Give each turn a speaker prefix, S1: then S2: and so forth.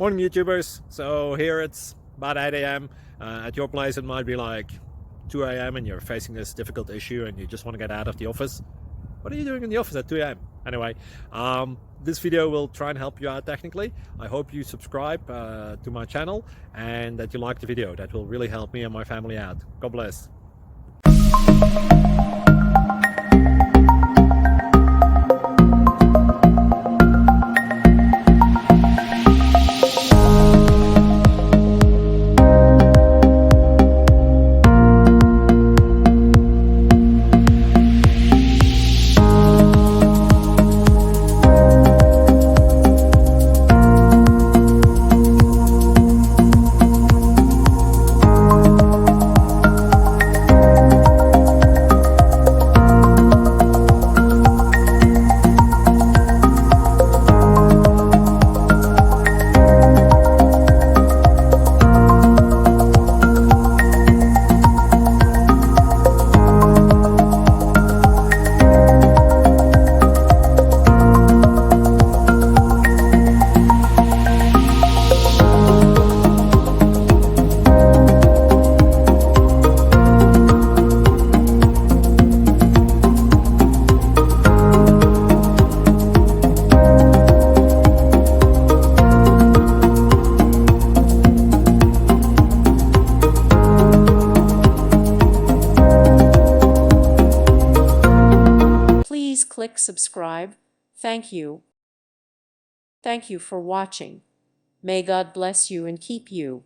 S1: Morning YouTubers. So here it's about 8 a.m. At your place it might be like 2 a.m. and you're facing this difficult issue and you just want to get out of the office. What are you doing in the office at 2 a.m.? Anyway, this video will try and help you out technically. I hope you subscribe to my channel and that you like the video. That will really help me and my family out. God bless.
S2: Please click subscribe. Thank you. Thank you for watching. May God bless you and keep you.